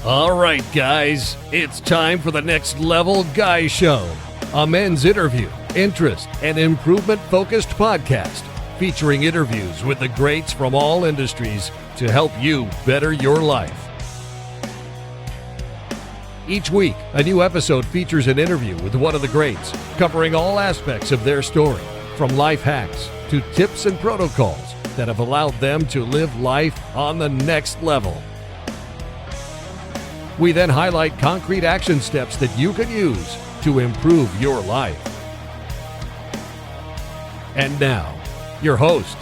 All right, guys, it's time for the Next Level Guy Show, a men's interview, interest, and improvement-focused podcast featuring interviews with the greats from all industries to help you better your life. Each week, a new episode features an interview with one of the greats, covering all aspects of their story, from life hacks to tips and protocols that have allowed them to live life on the next level. We then highlight concrete action steps that you can use to improve your life. And now, your host,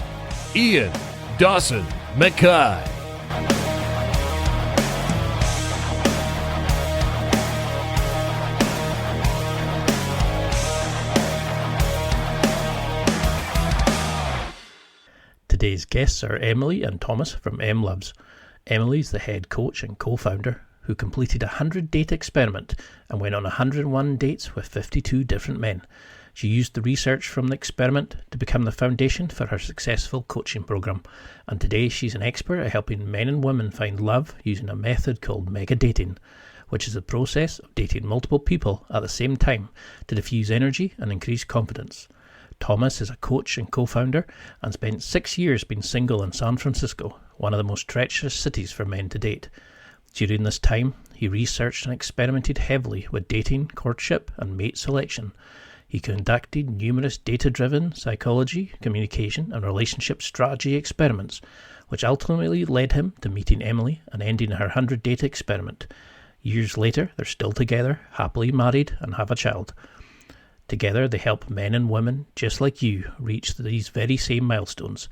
Ian Dawson Mackay. Today's guests are Emyli and Thomas from Emlovz. Emyli is the head coach and co-founder who completed a 100-date experiment and went on 101 dates with 52 different men. She used the research from the experiment to become the foundation for her successful coaching program, and today she's an expert at helping men and women find love using a method called mega dating, which is the process of dating multiple people at the same time to diffuse energy and increase confidence. Thomas is a coach and co-founder and spent 6 years being single in San Francisco, one of the most treacherous cities for men to date. During this time, he researched and experimented heavily with dating, courtship, and mate selection. He conducted numerous data-driven psychology, communication, and relationship strategy experiments, which ultimately led him to meeting Emyli and ending her 100-date experiment. Years later, they're still together, happily married, and have a child. Together, they help men and women just like you reach these very same milestones.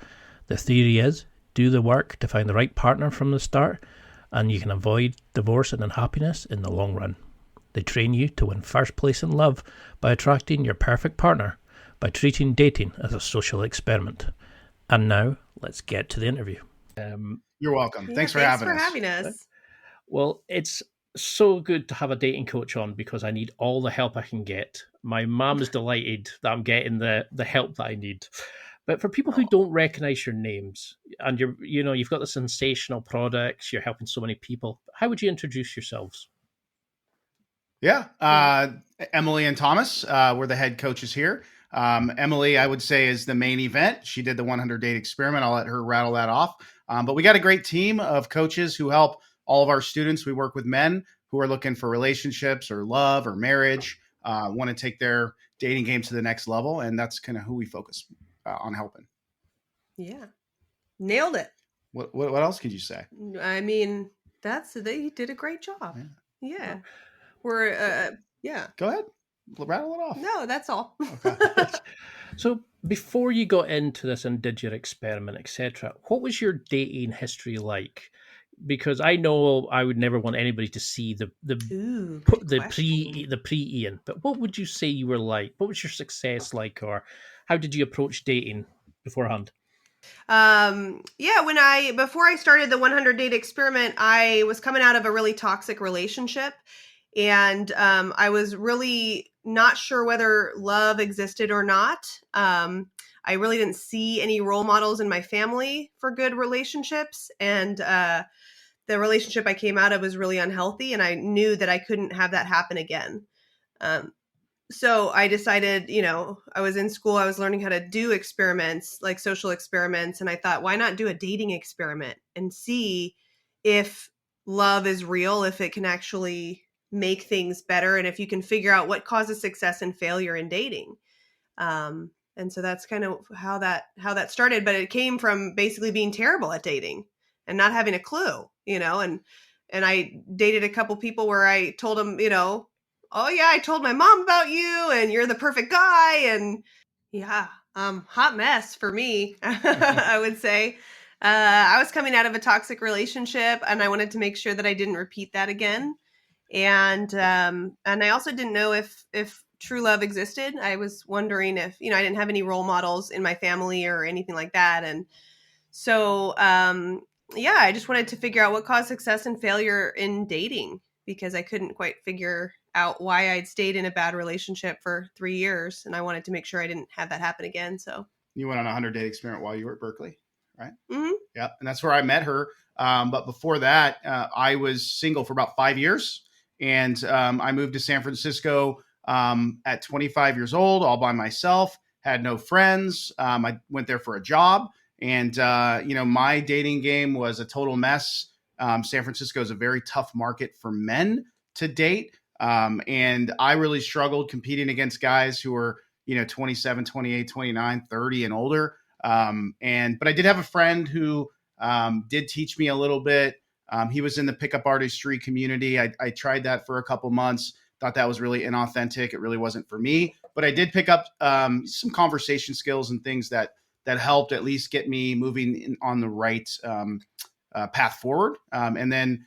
The theory is, do the work to find the right partner from the start, and you can avoid divorce and unhappiness in the long run. They train you to win first place in love by attracting your perfect partner, by treating dating as a social experiment. And now, let's get to the interview. You're welcome. Yeah, thanks for having us. Well, it's so good to have a dating coach on because I need all the help I can get. My mum is delighted that I'm getting the help that I need. But for people who don't recognize your names and you've got the sensational products, you're helping so many people, how would you introduce yourselves? Yeah. Emyli and Thomas, we're the head coaches here. Emyli, I would say, is the main event. She did the 100-date experiment. I'll let her rattle that off. But we got a great team of coaches who help all of our students. We work with men who are looking for relationships or love or marriage, want to take their dating game to the next level. And that's kind of who we focus on helping. Yeah. Nailed it. What else could you say? I mean, you did a great job. Yeah. We're, yeah. Go ahead. Rattle it off. No, that's all. Okay. So before you got into this and did your experiment, etc., what was your dating history like? Because I know I would never want anybody to see the pre-Ian, but what would you say you were like? What was your success like, or how did you approach dating beforehand? Before I started the 100-date experiment, I was coming out of a really toxic relationship, and I was really not sure whether love existed or not. I really didn't see any role models in my family for good relationships, and the relationship I came out of was really unhealthy, and I knew that I couldn't have that happen again. So I decided, I was in school, I was learning how to do experiments, like social experiments. And I thought, why not do a dating experiment and see if love is real, if it can actually make things better, and if you can figure out what causes success and failure in dating. And so that's kind of how that started. But it came from basically being terrible at dating and not having a clue, and I dated a couple people where I told them, oh yeah, I told my mom about you and you're the perfect guy. And yeah, hot mess for me, I would say. I was coming out of a toxic relationship and I wanted to make sure that I didn't repeat that again. And I also didn't know if true love existed. I was wondering if, I didn't have any role models in my family or anything like that. And so, I just wanted to figure out what caused success and failure in dating, because I couldn't quite figure out why I'd stayed in a bad relationship for 3 years. And I wanted to make sure I didn't have that happen again. So you went on a 100-date experiment while you were at Berkeley? right? Mm-hmm. Yeah, and that's where I met her. But before that, I was single for about 5 years, and I moved to San Francisco at 25 years old, all by myself. Had no friends. I went there for a job, and my dating game was a total mess. San Francisco is a very tough market for men to date, and I really struggled competing against guys who were 27, 28, 29, 30, and older. But I did have a friend who did teach me a little bit. He was in the pickup artistry community. I tried that for a couple months. Thought that was really inauthentic. It really wasn't for me. But I did pick up some conversation skills and things that helped at least get me moving on the right path forward. And then,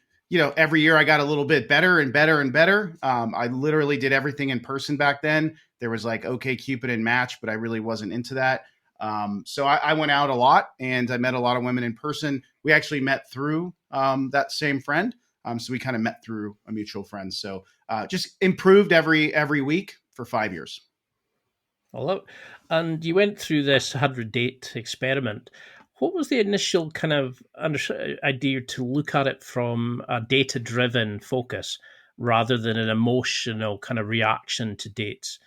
every year I got a little bit better and better and better. I literally did everything in person back then. There was like OkCupid and Match, but I really wasn't into that. So I went out a lot and I met a lot of women in person. We actually met through that same friend. So we kind of met through a mutual friend. So just improved every week for 5 years. Hello. And you went through this 100-date experiment. What was the initial kind of idea to look at it from a data-driven focus rather than an emotional kind of reaction to dates?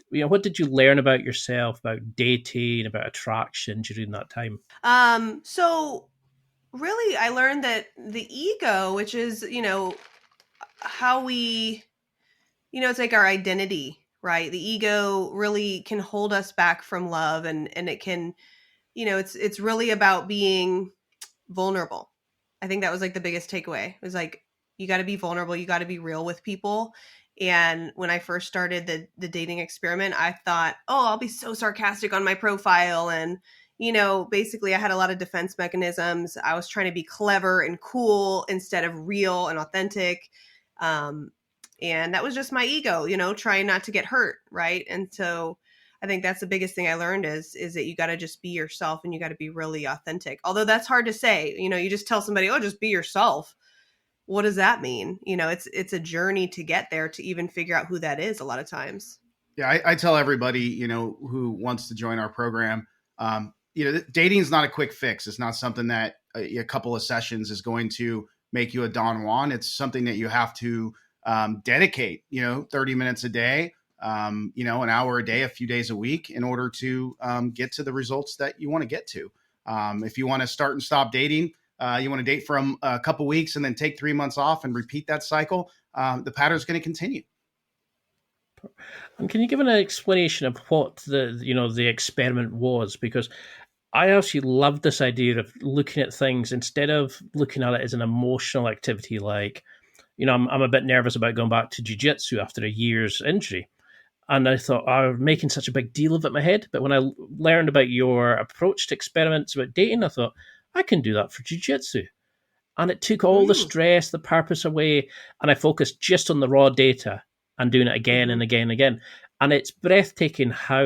What did you learn about yourself, about dating, about attraction during that time? So really, I learned that the ego, which is, how we, it's like our identity, right? The ego really can hold us back from love, and it can, it's really about being vulnerable. I think that was like the biggest takeaway. It was like, you got to be vulnerable. You got to be real with people. And when I first started the dating experiment, I thought, oh, I'll be so sarcastic on my profile. And, basically I had a lot of defense mechanisms. I was trying to be clever and cool instead of real and authentic. And that was just my ego, trying not to get hurt. Right. And so I think that's the biggest thing I learned is that you got to just be yourself and you got to be really authentic. Although that's hard to say, you just tell somebody, oh, just be yourself. What does that mean? It's a journey to get there, to even figure out who that is a lot of times. Yeah, I tell everybody, who wants to join our program, dating is not a quick fix. It's not something that a couple of sessions is going to make you a Don Juan. It's something that you have to dedicate, 30 minutes a day, an hour a day, a few days a week in order to get to the results that you want to get to. If you want to start and stop dating, you want to date for a couple weeks and then take 3 months off and repeat that cycle, the pattern is going to continue. And can you give an explanation of what the experiment was? Because I actually love this idea of looking at things instead of looking at it as an emotional activity. Like, I'm a bit nervous about going back to jiu-jitsu after a year's injury. And I thought, I'm making such a big deal of it in my head. But when I learned about your approach to experiments about dating, I thought, I can do that for jiu-jitsu. And it took all the stress, the purpose away, and I focused just on the raw data and doing it again and again and again. And it's breathtaking how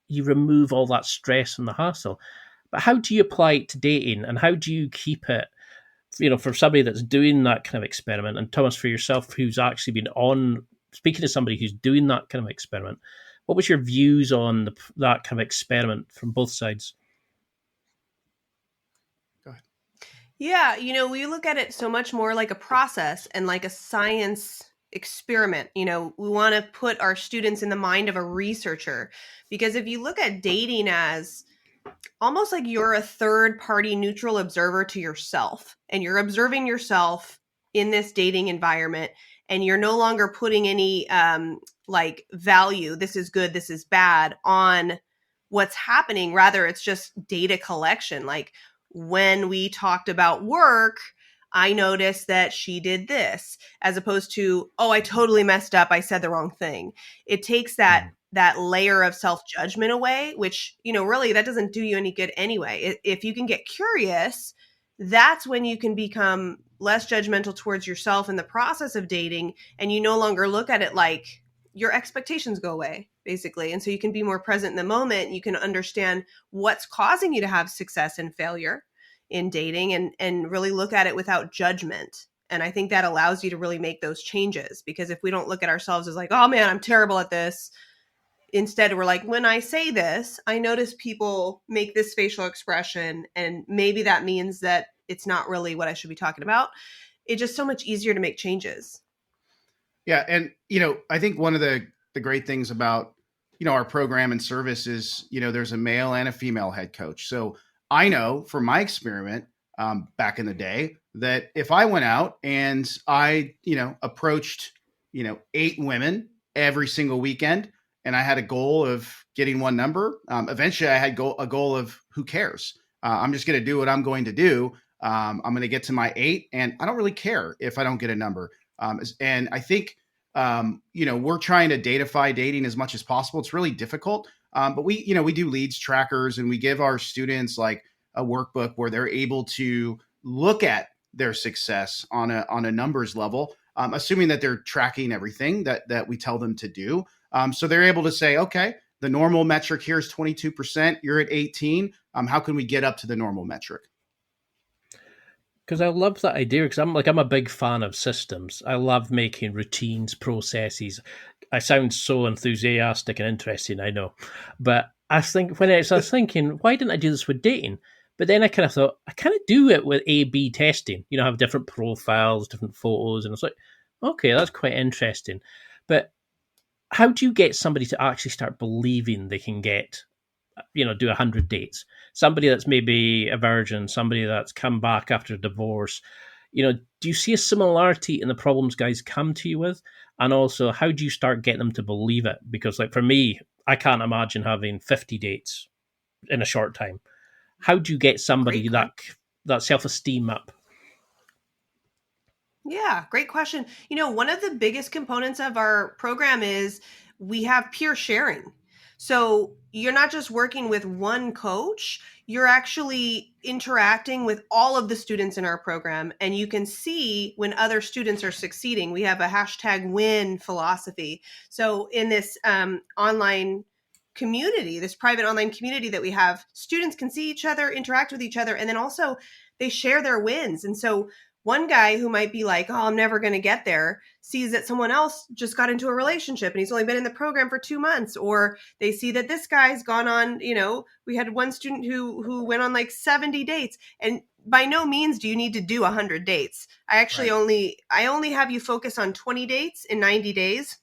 you remove all that stress and the hassle. But how do you apply it to dating, and how do you keep it, for somebody that's doing that kind of experiment, and Thomas, for yourself, who's actually been speaking to somebody who's doing that kind of experiment, what was your views on that kind of experiment from both sides? Yeah, we look at it so much more like a process and like a science experiment. We want to put our students in the mind of a researcher, because if you look at dating as almost like you're a third party neutral observer to yourself, and you're observing yourself in this dating environment, and you're no longer putting any like value, this is good, this is bad, on what's happening. Rather, it's just data collection. Like, when we talked about work, I noticed that she did this, as opposed to, oh, I totally messed up, I said the wrong thing. It takes that layer of self-judgment away, which, really that doesn't do you any good anyway. If you can get curious, that's when you can become less judgmental towards yourself in the process of dating, and you no longer look at it like your expectations go away, basically. And so you can be more present in the moment. You can understand what's causing you to have success and failure in dating, and really look at it without judgment. And I think that allows you to really make those changes, because if we don't look at ourselves as like, oh man, I'm terrible at this, instead we're like, when I say this, I notice people make this facial expression, and maybe that means that it's not really what I should be talking about. It's just so much easier to make changes. Yeah. And, I think one of the great things about, our program and service is, there's a male and a female head coach. So I know from my experiment back in the day that if I went out and I, approached, 8 women every single weekend, and I had a goal of getting one number, eventually I had a goal of who cares? I'm just going to do what I'm going to do. I'm going to get to my 8, and I don't really care if I don't get a number. And I think, we're trying to datafy dating as much as possible. It's really difficult. But we do leads trackers, and we give our students like a workbook where they're able to look at their success on a numbers level, assuming that they're tracking everything that we tell them to do. So they're able to say, okay, the normal metric here is 22%. You're at 18. How can we get up to the normal metric? Because I love that idea, because I'm a big fan of systems. I love making routines, processes. I sound so enthusiastic and interesting, I know. But I was thinking, why didn't I do this with dating? But then I kind of thought, I kind of do it with A/B testing. Have different profiles, different photos. And it's like, okay, that's quite interesting. But how do you get somebody to actually start believing they can get, do 100 dates? Somebody that's maybe a virgin, somebody that's come back after a divorce. Do you see a similarity in the problems guys come to you with? And also, how do you start getting them to believe it? Because like for me, I can't imagine having 50 dates in a short time. How do you get somebody that self-esteem up? Yeah, great question. One of the biggest components of our program is we have peer sharing. So you're not just working with one coach, you're actually interacting with all of the students in our program, and you can see when other students are succeeding. We have a #win philosophy. So in this online community, this private online community that we have, students can see each other, interact with each other, and then also they share their wins. And so one guy who might be like, oh, I'm never going to get there, sees that someone else just got into a relationship and he's only been in the program for 2 months. Or they see that this guy's gone on, we had one student who went on like 70 dates. And by no means do you need to do 100 dates. I actually only have you focus on 20 dates in 90 days.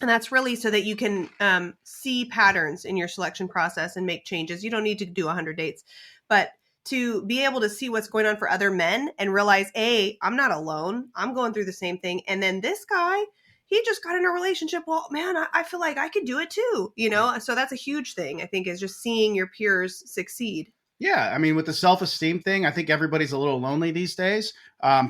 And that's really so that you can see patterns in your selection process and make changes. You don't need to do 100 dates. But to be able to see what's going on for other men and realize, I'm not alone. I'm going through the same thing. And then this guy, he just got in a relationship. Well, man, I feel like I could do it too. So that's a huge thing, I think, is just seeing your peers succeed. Yeah. I mean, with the self-esteem thing, I think everybody's a little lonely these days.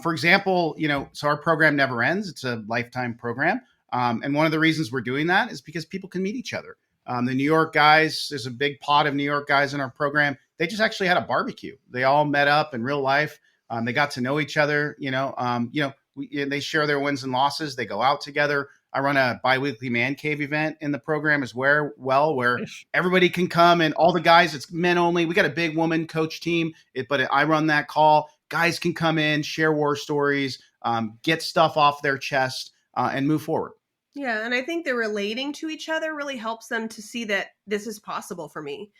For example, so our program never ends. It's a lifetime program. And one of the reasons we're doing that is because people can meet each other. The New York guys, there's a big pot of New York guys in our program. They just actually had a barbecue. They all met up in real life. They got to know each other. They share their wins and losses. They go out together. I run a biweekly man cave event in the program where everybody can come, and all the guys, it's men only. We got a big woman coach team, but I run that call. Guys can come in, share war stories, get stuff off their chest, and move forward. Yeah. And I think the relating to each other really helps them to see that this is possible for me.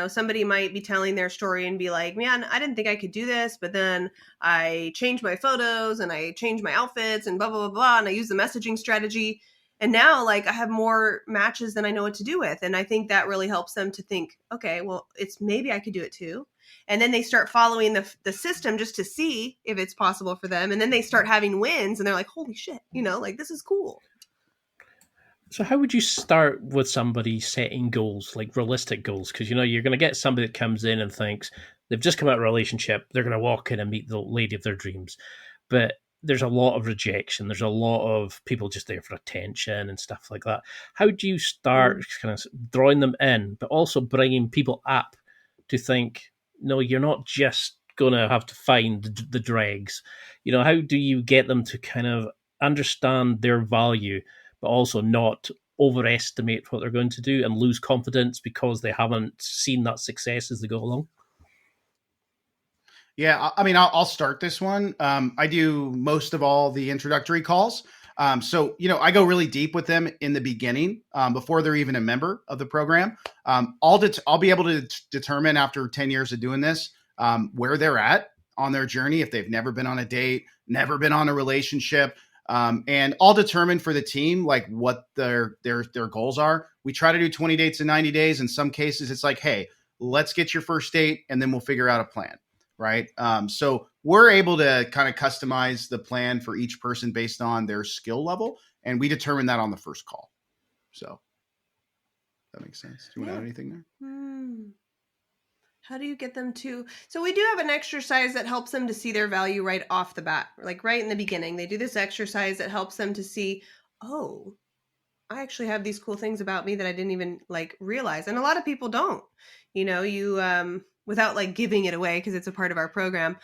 Somebody might be telling their story and be like, man, I didn't think I could do this, but then I changed my photos and I changed my outfits and blah, blah, blah, blah. And I use the messaging strategy. And now I have more matches than I know what to do with. And I think that really helps them to think, okay, well, maybe I could do it too. And then they start following the system just to see if it's possible for them. And then they start having wins and they're like, holy shit, this is cool. So how would you start with somebody setting goals, like realistic goals? Because, you're going to get somebody that comes in and thinks they've just come out of a relationship. They're going to walk in and meet the lady of their dreams. But there's a lot of rejection. There's a lot of people just there for attention and stuff like that. How do you start kind of drawing them in, but also bringing people up to think, no, you're not just going to have to find the dregs. How do you get them to kind of understand their value, but also not overestimate what they're going to do and lose confidence because they haven't seen that success as they go along? Yeah, I mean, I'll start this one. I do most of all the introductory calls. So, I go really deep with them in the beginning before they're even a member of the program. I'll be able to determine after 10 years of doing this where they're at on their journey. If they've never been on a date, never been on a relationship, and I'll determine for the team like what their goals are. We try to do 20 dates in 90 days. In some cases, it's like, hey, let's get your first date and then we'll figure out a plan. Right. So we're able to kind of customize the plan for each person based on their skill level. And we determine that on the first call. So that makes sense. Do you want to add anything there? How do you get them to? So we do have an exercise that helps them to see their value right off the bat, like right in the beginning. They do this exercise that helps them to see, oh, I actually have these cool things about me that I didn't even like realize. And a lot of people don't, without like giving it away because it's a part of our program.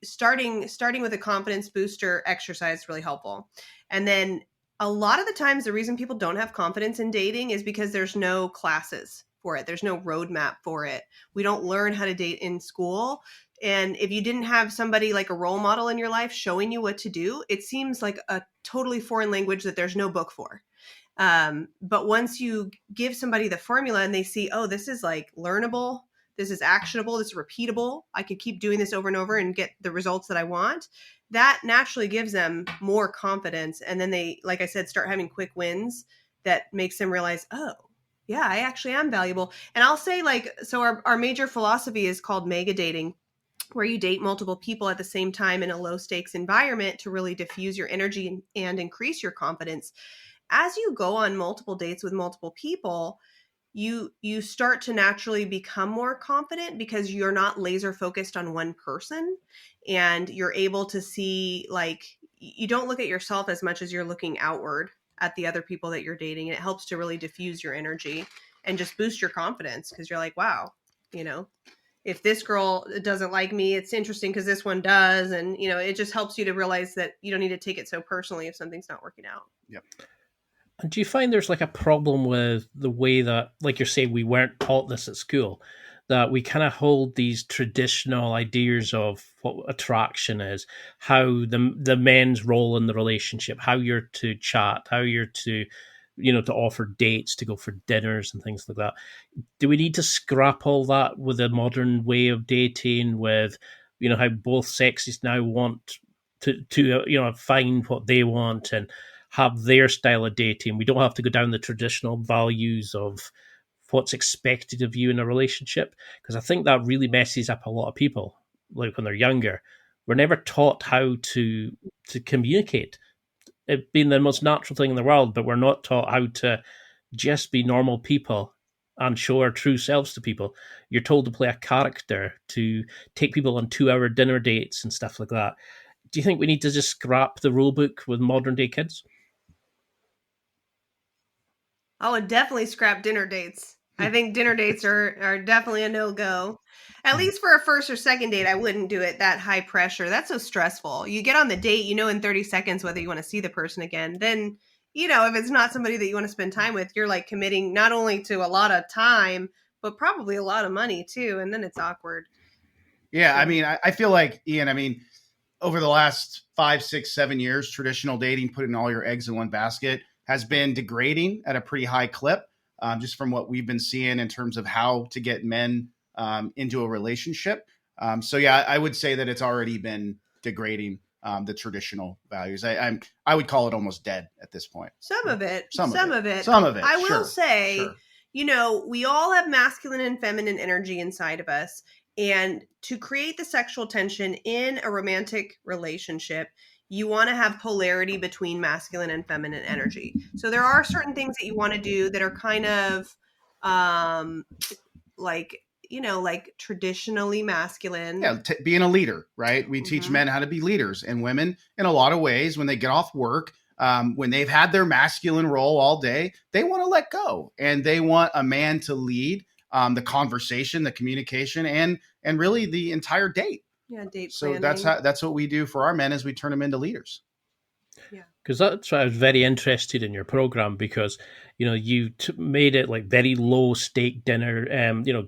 Starting with a confidence booster exercise is really helpful. And then a lot of the times the reason people don't have confidence in dating is because there's no classes for it. There's no roadmap for it. We don't learn how to date in school. And if you didn't have somebody like a role model in your life showing you what to do, it seems like a totally foreign language that there's no book for. But once you give somebody the formula and they see, oh, this is like learnable, this is actionable, this is repeatable, I could keep doing this over and over and get the results that I want, that naturally gives them more confidence. And then they, like I said, start having quick wins that makes them realize, oh, yeah, I actually am valuable. And I'll say so our major philosophy is called mega dating, where you date multiple people at the same time in a low stakes environment to really diffuse your energy and increase your confidence. As you go on multiple dates with multiple people, you start to naturally become more confident because you're not laser focused on one person, and you're able to see, like, you don't look at yourself as much as you're looking outward at the other people that you're dating. And it helps to really diffuse your energy and just boost your confidence because you're like, wow, if this girl doesn't like me, it's interesting because this one does. And, it just helps you to realize that you don't need to take it so personally if something's not working out. Yep. And do you find there's like a problem with the way that, like you're saying, we weren't taught this at school, that we kind of hold these traditional ideas of what attraction is, how the men's role in the relationship, how you're to chat, how you're to, to offer dates, to go for dinners and things like that. Do we need to scrap all that with a modern way of dating, with, how both sexes now want to find what they want and have their style of dating? We don't have to go down the traditional values of what's expected of you in a relationship, because I think that really messes up a lot of people. Like when they're younger, we're never taught how to communicate. It being the most natural thing in the world, but we're not taught how to just be normal people and show our true selves to people. You're told to play a character, to take people on 2-hour dinner dates and stuff like that. Do you think we need to just scrap the rule book with modern day kids? I would definitely scrap dinner dates. I think dinner dates are definitely a no-go. At least for a first or second date, I wouldn't do it that high pressure. That's so stressful. You get on the date, in 30 seconds whether you want to see the person again. Then, if it's not somebody that you want to spend time with, you're like committing not only to a lot of time, but probably a lot of money too. And then it's awkward. Yeah. I mean, I feel like, Ian, over the last 5, 6, 7 years, traditional dating, putting all your eggs in one basket, has been degrading at a pretty high clip, just from what we've been seeing in terms of how to get men into a relationship. So yeah, I would say that it's already been degrading the traditional values. I would call it almost dead at this point. Some of it. I will say, we all have masculine and feminine energy inside of us. And to create the sexual tension in a romantic relationship, you want to have polarity between masculine and feminine energy. So there are certain things that you want to do that are kind of like traditionally masculine. Yeah, being a leader, right? We teach men how to be leaders, and women in a lot of ways, when they get off work, when they've had their masculine role all day, they want to let go, and they want a man to lead the conversation, the communication, and really the entire date. Yeah, date planning. So that's what we do for our men, is we turn them into leaders. Yeah, because that's why I was very interested in your program, because you made it like very low stake dinner.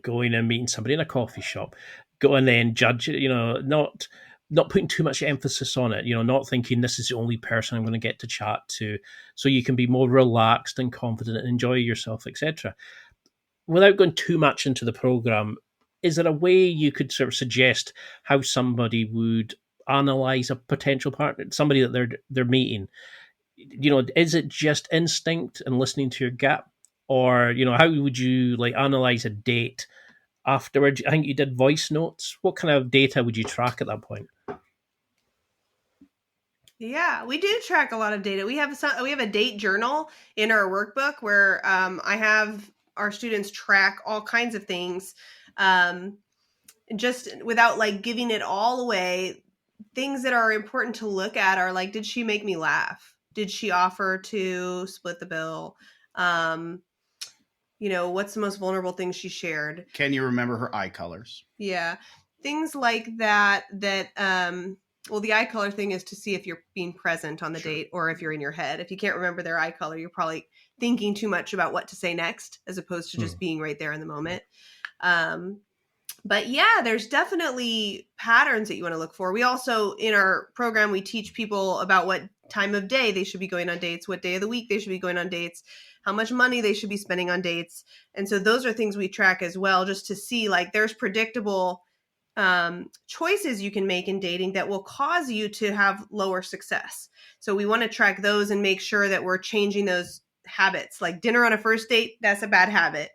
Going and meeting somebody in a coffee shop, go and then judge it. Not not putting too much emphasis on it, not thinking this is the only person I'm going to get to chat to, so you can be more relaxed and confident and enjoy yourself, etc. Without going too much into the program, is there a way you could sort of suggest how somebody would analyze a potential partner, somebody that they're meeting? Is it just instinct and listening to your gut, or how would you analyze a date afterwards? I think you did voice notes. What kind of data would you track at that point? Yeah, we do track a lot of data. We have a date journal in our workbook where I have our students track all kinds of things, just without giving it all away. Things that are important to look at are did she make me laugh? Did she offer to split the bill? What's the most vulnerable thing she shared? Can you remember her eye colors? Yeah, things like that. Well, the eye color thing is to see if you're being present on the date or if you're in your head. If you can't remember their eye color, you're probably thinking too much about what to say next, as opposed to just being right there in the moment. But yeah, there's definitely patterns that you want to look for. We also, in our program, we teach people about what time of day they should be going on dates, what day of the week they should be going on dates, how much money they should be spending on dates. And so those are things we track as well, just to see there's predictable choices you can make in dating that will cause you to have lower success. So we want to track those and make sure that we're changing those habits. Like dinner on a first date, that's a bad habit.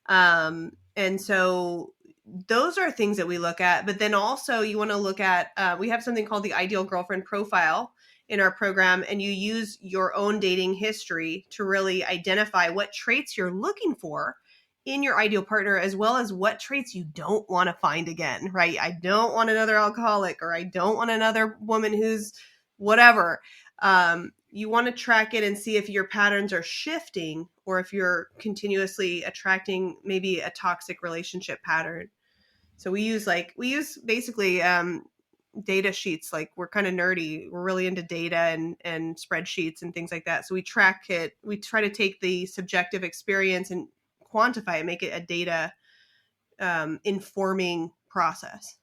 And so those are things that we look at. But then also you want to look at, we have something called the Ideal Girlfriend Profile in our program, and you use your own dating history to really identify what traits you're looking for in your ideal partner, as well as what traits you don't want to find again, right? I don't want another alcoholic, or I don't want another woman who's whatever. You want to track it and see if your patterns are shifting, or if you're continuously attracting maybe a toxic relationship pattern. So we use basically data sheets. We're kind of nerdy. We're really into data and spreadsheets and things like that. So we track it. We try to take the subjective experience and quantify it, make it a data informing process.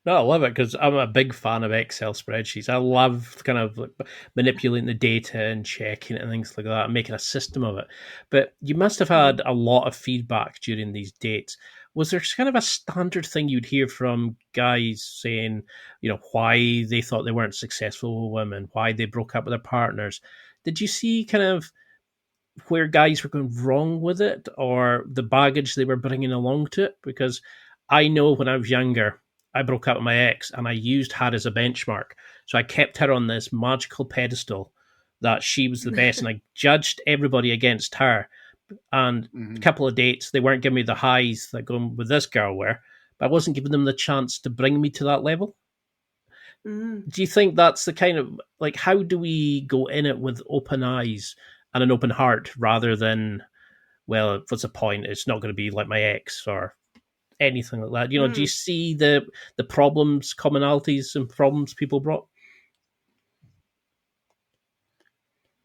No, I love it, because I'm a big fan of Excel spreadsheets. I love kind of manipulating the data and checking it and things like that and making a system of it. But you must have had a lot of feedback during these dates. Was there kind of a standard thing you'd hear from guys saying, why they thought they weren't successful with women, why they broke up with their partners? Did you see kind of where guys were going wrong with it, or the baggage they were bringing along to it? Because I know when I was younger, I broke up with my ex and I used her as a benchmark. So I kept her on this magical pedestal that she was the best, and I judged everybody against her. And a couple of dates, they weren't giving me the highs that going with this girl were, but I wasn't giving them the chance to bring me to that level. Do you think that's the kind of, how do we go in it with open eyes and an open heart, rather than, well, what's the point? It's not going to be like my ex or anything like that. Do you see the problems, commonalities, and problems people brought?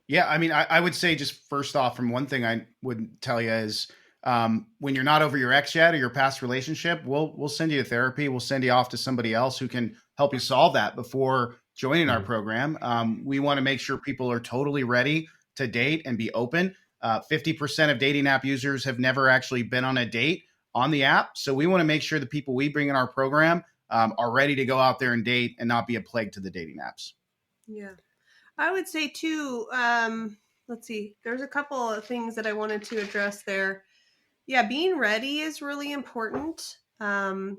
Yeah, I mean, I would say, just first off, from one thing I would tell you is, when you're not over your ex yet or your past relationship, we'll send you to therapy. We'll send you off to somebody else who can help you solve that before joining our program. We want to make sure people are totally ready to date and be open. 50% of dating app users have never actually been on a date on the app. So we want to make sure the people we bring in our program are ready to go out there and date and not be a plague to the dating apps. Yeah. I would say too, let's see, there's a couple of things that I wanted to address there. Yeah, being ready is really important. I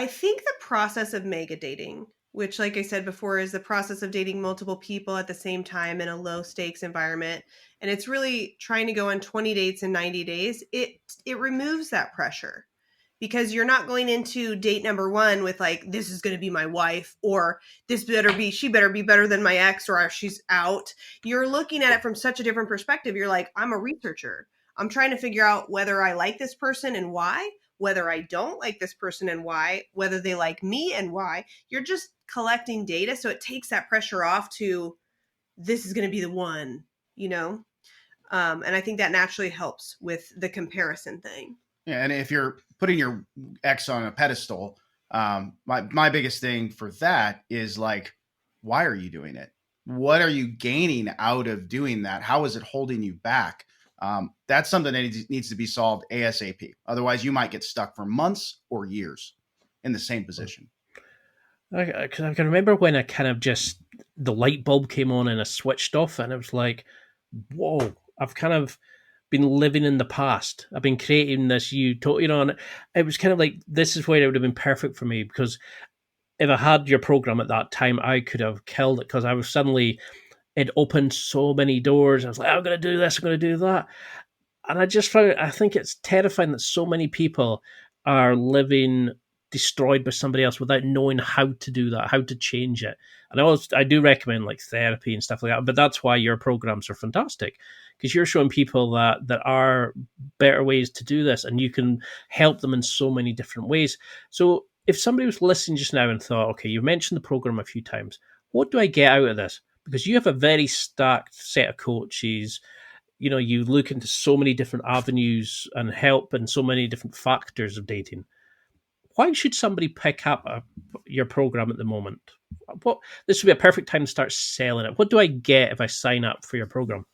think the process of mega dating, which, like I said before, is the process of dating multiple people at the same time in a low stakes environment, and it's really trying to go on 20 dates in 90 days, it removes that pressure. Because you're not going into date number one with this is going to be my wife, or she better be better than my ex, or she's out. You're looking at it from such a different perspective. You're like, I'm a researcher. I'm trying to figure out whether I like this person and why, whether I don't like this person and why, whether they like me and why. You're just collecting data. So it takes that pressure off to, this is going to be the one, and I think that naturally helps with the comparison thing. Yeah, and if you're putting your ex on a pedestal, My biggest thing for that is like, why are you doing it? What are you gaining out of doing that? How is it holding you back? That's something that needs to be solved ASAP. Otherwise, you might get stuck for months or years in the same position. Because I can remember when I kind of just, the light bulb came on and I switched off, and it was like, whoa, I've kind of been living in the past. I've been creating this and it was kind of like, this is where it would have been perfect for me, because if I had your program at that time, I could have killed it, because I was suddenly, it opened so many doors. I was like, I'm going to do this, I'm going to do that. And I think it's terrifying that so many people are living destroyed by somebody else without knowing how to do that, how to change it. And I do recommend like therapy and stuff like that, but that's why your programs are fantastic, because you're showing people that there are better ways to do this, and you can help them in so many different ways. So if somebody was listening just now and thought, okay, you've mentioned the program a few times, what do I get out of this? Because you have a very stacked set of coaches. You look into so many different avenues and help in so many different factors of dating. Why should somebody pick up your program at the moment? This would be a perfect time to start selling it. What do I get if I sign up for your program?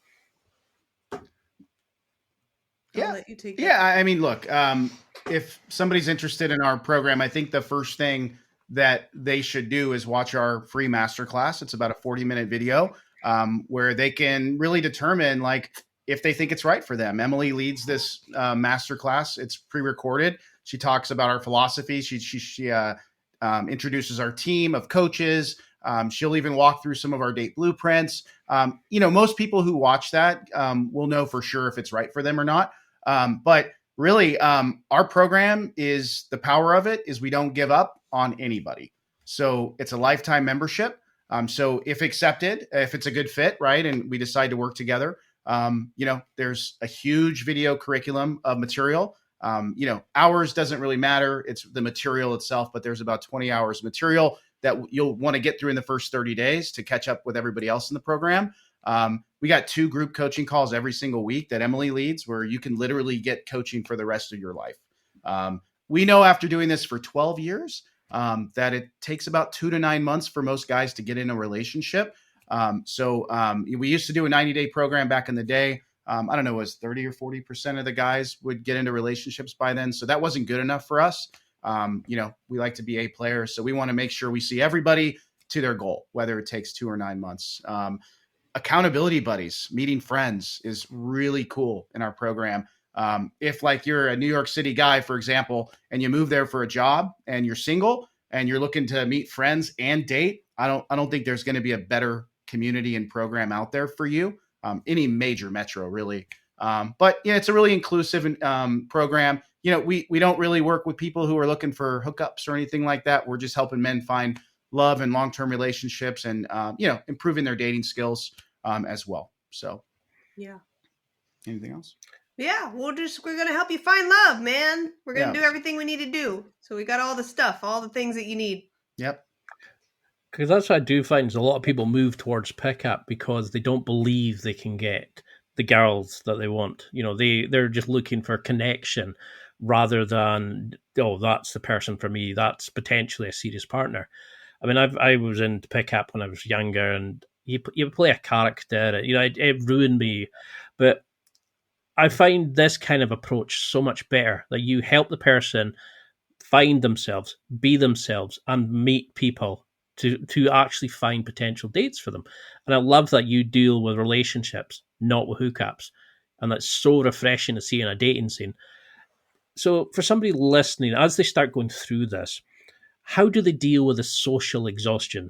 I mean, look, if somebody's interested in our program, I think the first thing that they should do is watch our free masterclass. It's about a 40-minute video where they can really determine like if they think it's right for them. Emyli leads this masterclass. It's pre-recorded. She talks about our philosophy. She introduces our team of coaches. She'll even walk through some of our date blueprints. Most people who watch that will know for sure if it's right for them or not. But really, our program is, the power of it is we don't give up on anybody. So it's a lifetime membership. So if accepted, if it's a good fit, right, and we decide to work together, there's a huge video curriculum of material. Hours doesn't really matter. It's the material itself, but there's about 20 hours of material that you'll want to get through in the first 30 days to catch up with everybody else in the program. We got 2 group coaching calls every single week that Emyli leads, where you can literally get coaching for the rest of your life. We know after doing this for 12 years that it takes about 2 to 9 months for most guys to get in a relationship. We used to do a 90-day program back in the day. I don't know, it was 30 or 40% of the guys would get into relationships by then. So that wasn't good enough for us. We like to be A players. So we want to make sure we see everybody to their goal, whether it takes 2 or 9 months. Accountability buddies, meeting friends is really cool in our program. If like you're a New York City guy, for example, and you move there for a job and you're single and you're looking to meet friends and date, I don't think there's going to be a better community and program out there for you. Any major metro really. But yeah, it's a really inclusive program. We don't really work with people who are looking for hookups or anything like that. We're just helping men find love and long-term relationships and, improving their dating skills as well. So, yeah. Anything else? Yeah, we're going to help you find love, man. We're going to do everything we need to do. So we got all the stuff, all the things that you need. Yep. Because that's what I do find is a lot of people move towards pickup because they don't believe they can get the girls that they want. They're just looking for connection rather than, that's the person for me. That's potentially a serious partner. I mean, I was into pickup when I was younger, and you play a character. It ruined me. But I find this kind of approach so much better. That you help the person find themselves, be themselves, and meet people to actually find potential dates for them. And I love that you deal with relationships, not with hookups. And that's so refreshing to see in a dating scene. So for somebody listening, as they start going through this, how do they deal with the social exhaustion?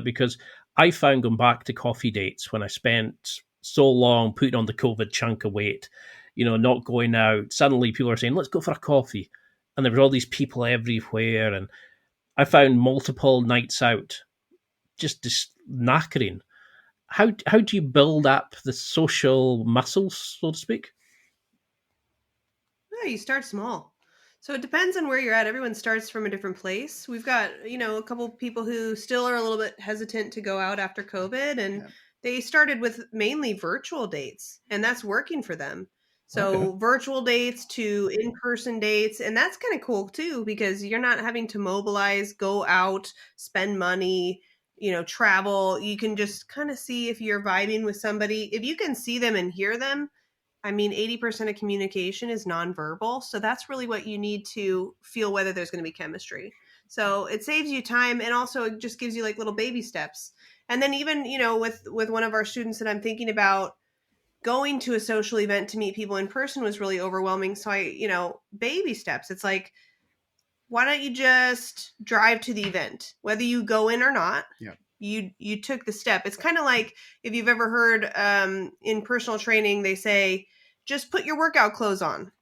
Because I found going back to coffee dates when I spent so long putting on the COVID chunk of weight, not going out. Suddenly people are saying, let's go for a coffee. And there were all these people everywhere. And I found multiple nights out just knackering. How do you build up the social muscles, so to speak? You start small. So it depends on where you're at. Everyone starts from a different place. We've got, a couple people who still are a little bit hesitant to go out after COVID, and they started with mainly virtual dates, and that's working for them. So virtual dates to in-person dates. And that's kind of cool too, because you're not having to mobilize, go out, spend money, travel. You can just kind of see if you're vibing with somebody. If you can see them and hear them, 80% of communication is nonverbal. So that's really what you need to feel whether there's going to be chemistry. So it saves you time, and also it just gives you like little baby steps. And then even, with one of our students that I'm thinking about, going to a social event to meet people in person was really overwhelming. So baby steps. It's like, why don't you just drive to the event, whether you go in or not? Yeah. You took the step. It's kind of like if you've ever heard in personal training, they say, just put your workout clothes on.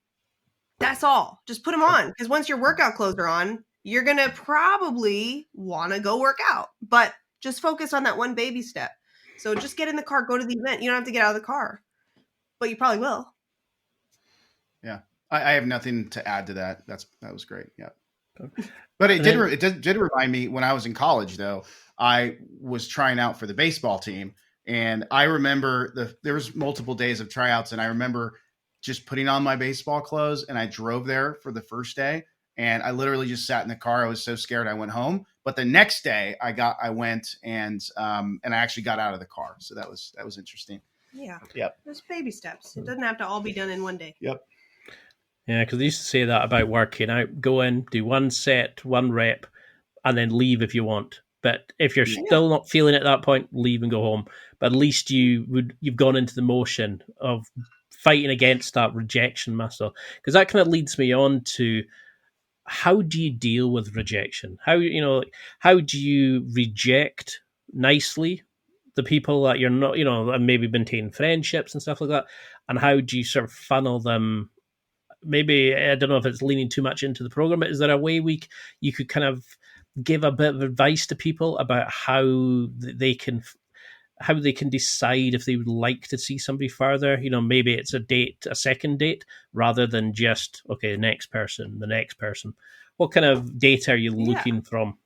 That's all. Just put them on. Because once your workout clothes are on, you're going to probably want to go work out. But just focus on that one baby step. So just get in the car, go to the event. You don't have to get out of the car, but you probably will. Yeah. I have nothing to add to that. That was great. Yeah. But it did remind me when I was in college, though. I was trying out for the baseball team, and I remember there was multiple days of tryouts, and I remember just putting on my baseball clothes, and I drove there for the first day, and I literally just sat in the car. I was so scared I went home. But the next day I went and I actually got out of the car. So that was interesting. Yeah. Yep. There's baby steps. It doesn't have to all be done in one day. Yep. Yeah, because they used to say that about working out. Go in, do one set, one rep, and then leave if you want. But if you're still not feeling it at that point, leave and go home. But at least you've gone into the motion of fighting against that rejection muscle. Because that kind of leads me on to, how do you deal with rejection? How do you reject nicely the people that you're not, and maybe maintain friendships and stuff like that? And how do you sort of funnel them? Maybe, I don't know if it's leaning too much into the program, but is there a way you could kind of give a bit of advice to people about how they can decide if they would like to see somebody further? Maybe it's a second date, rather than just, okay, the next person. What kind of data are you looking from?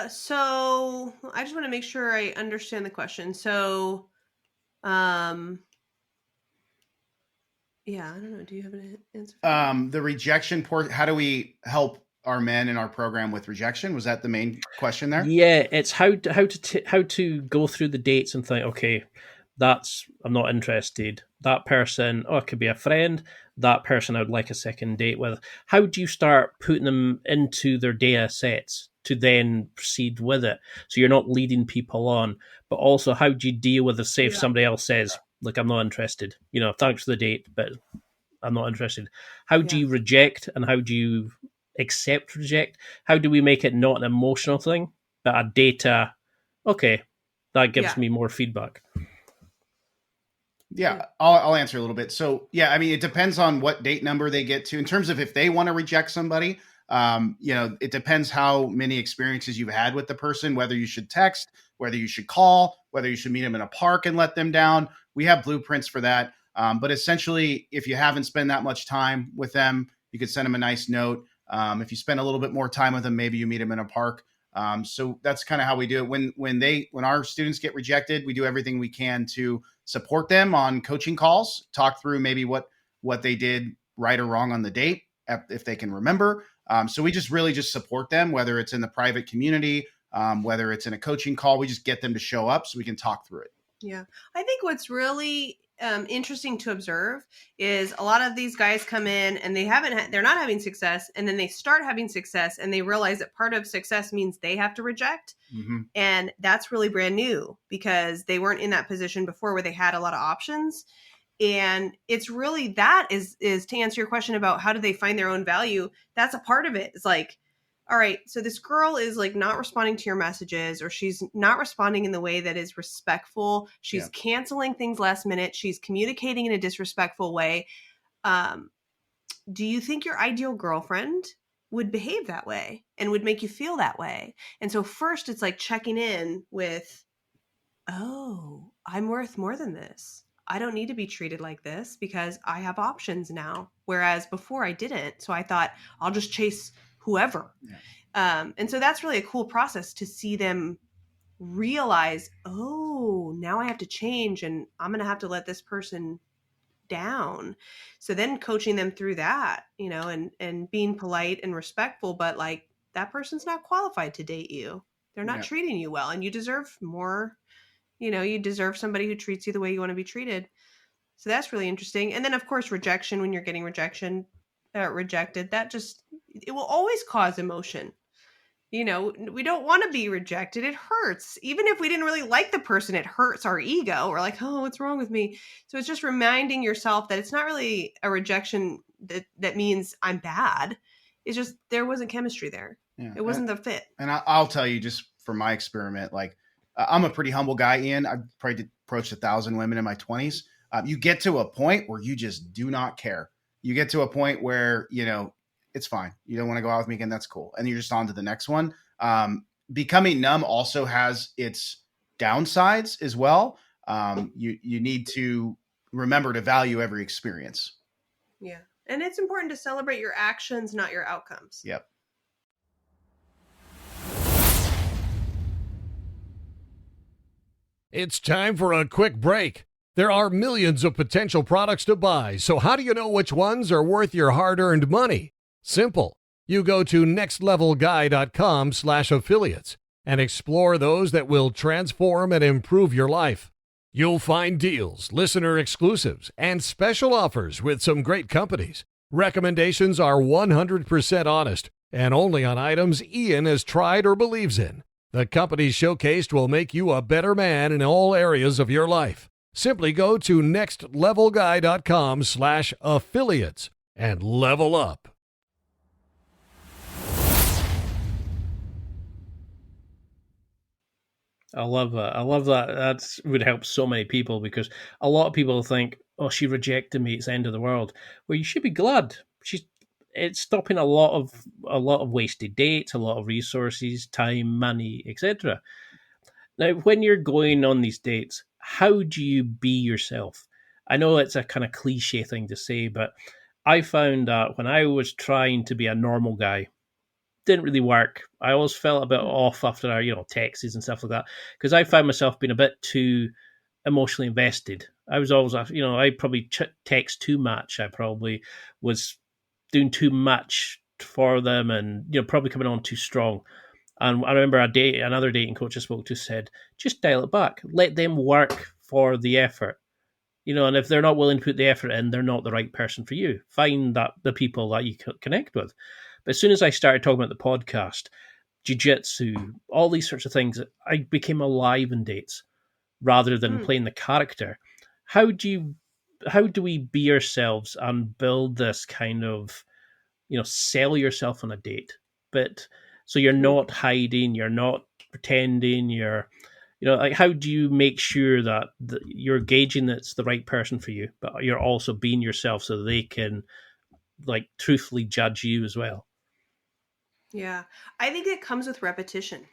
So I just want to make sure I understand the question. So, yeah, I don't know. Do you have an answer? The rejection port. How do we help our men in our program with rejection? Was that the main question there? Yeah, it's how to go through the dates and think, okay, I'm not interested. That person, it could be a friend. That person I would like a second date with. How do you start putting them into their data sets to then proceed with it? So you're not leading people on, but also how do you deal with if somebody else says, look, I'm not interested. Thanks for the date, but I'm not interested. How do you reject, and how do you reject? How do we make it not an emotional thing, but a data, okay, that gives me more feedback? Yeah, I'll answer a little bit. So, it depends on what date number they get to. In terms of if they want to reject somebody, it depends how many experiences you've had with the person, whether you should text, whether you should call, whether you should meet them in a park and let them down. We have blueprints for that. But essentially, if you haven't spent that much time with them, you could send them a nice note. If you spend a little bit more time with them, maybe you meet them in a park. So that's kind of how we do it. When our students get rejected, we do everything we can to support them on coaching calls, talk through maybe what they did right or wrong on the date, if they can remember. So we just really just support them, whether it's in the private community, whether it's in a coaching call. We just get them to show up so we can talk through it. Yeah. I think what's really interesting to observe is a lot of these guys come in and they're not having success, and then they start having success and they realize that part of success means they have to reject. Mm-hmm. And that's really brand new, because they weren't in that position before where they had a lot of options. And it's really, that is to answer your question about how do they find their own value. That's a part of it. It's like, all right, so this girl is like not responding to your messages, or she's not responding in the way that is respectful. She's canceling things last minute. She's communicating in a disrespectful way. Do you think your ideal girlfriend would behave that way and would make you feel that way? And so first it's like checking in with, oh, I'm worth more than this. I don't need to be treated like this because I have options now. Whereas before I didn't. So I thought I'll just chase whoever. And so that's really a cool process to see them realize, oh, now I have to change and I'm going to have to let this person down. So then coaching them through that, and being polite and respectful, but like that person's not qualified to date you. They're not treating you well, and you deserve more. You deserve somebody who treats you the way you want to be treated. So that's really interesting. And then of course, rejection, when you're getting rejected, it will always cause emotion. We don't want to be rejected. It hurts. Even if we didn't really like the person, it hurts our ego. We're like, oh, what's wrong with me? So it's just reminding yourself that it's not really a rejection that means I'm bad. It's just there wasn't chemistry there. Yeah. It wasn't the fit. And I'll tell you, just from my experiment, like I'm a pretty humble guy, Ian. I've probably approached 1,000 women in my 20s. You get to a point where you just do not care. You get to a point where, it's fine. You don't want to go out with me again. That's cool. And you're just on to the next one. Becoming numb also has its downsides as well. You need to remember to value every experience. Yeah. And it's important to celebrate your actions, not your outcomes. Yep. It's time for a quick break. There are millions of potential products to buy, so how do you know which ones are worth your hard-earned money? Simple. You go to nextlevelguy.com/affiliates and explore those that will transform and improve your life. You'll find deals, listener exclusives, and special offers with some great companies. Recommendations are 100% honest and only on items Ian has tried or believes in. The companies showcased will make you a better man in all areas of your life. Simply go to nextlevelguy.com/affiliates and level up. I love that. I love that. That would help so many people, because a lot of people think, oh, she rejected me, it's the end of the world. Well, you should be glad. It's stopping a lot of wasted dates, a lot of resources, time, money, etc. Now, when you're going on these dates, how do you be yourself? I know it's a kind of cliche thing to say, but I found that when I was trying to be a normal guy, didn't really work. I always felt a bit off after our, texts and stuff like that, because I found myself being a bit too emotionally invested. I was always, I probably text too much. I probably was doing too much for them, and probably coming on too strong. And I remember another dating coach I spoke to said, just dial it back. Let them work for the effort. And if they're not willing to put the effort in, they're not the right person for you. Find the people that you connect with. But as soon as I started talking about the podcast, jiu-jitsu, all these sorts of things, I became alive in dates rather than playing the character. How do we be ourselves and build this kind of, sell yourself on a date? But so you're not hiding, you're not pretending, how do you make sure that you're gauging that it's the right person for you, but you're also being yourself so they can truthfully judge you as well? Yeah, I think it comes with repetition.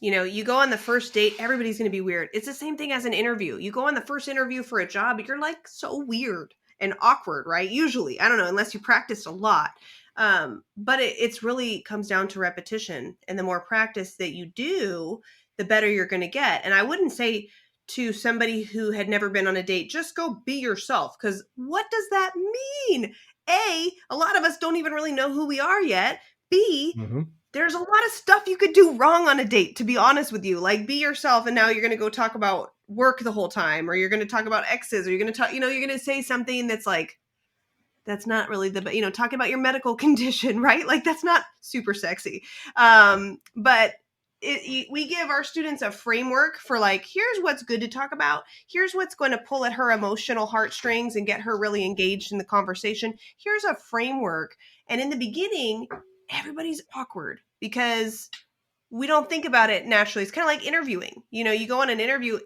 You go on the first date, everybody's going to be weird. It's the same thing as an interview. You go on the first interview for a job, you're like so weird and awkward, right? Usually, I don't know, unless you practiced a lot. But it's really comes down to repetition. And the more practice that you do, the better you're going to get. And I wouldn't say to somebody who had never been on a date, just go be yourself. Because what does that mean? A lot of us don't even really know who we are yet. B, there's a lot of stuff you could do wrong on a date, to be honest with you. Like, be yourself, and now you're going to go talk about work the whole time, or you're going to talk about exes, or you're going to talk, you're going to say something that's like, that's not really talking about your medical condition, right? Like, that's not super sexy. But we give our students a framework for here's what's good to talk about. Here's what's going to pull at her emotional heartstrings and get her really engaged in the conversation. Here's a framework. And in the beginning, everybody's awkward because we don't think about it naturally. It's kind of like interviewing. You go on an interview.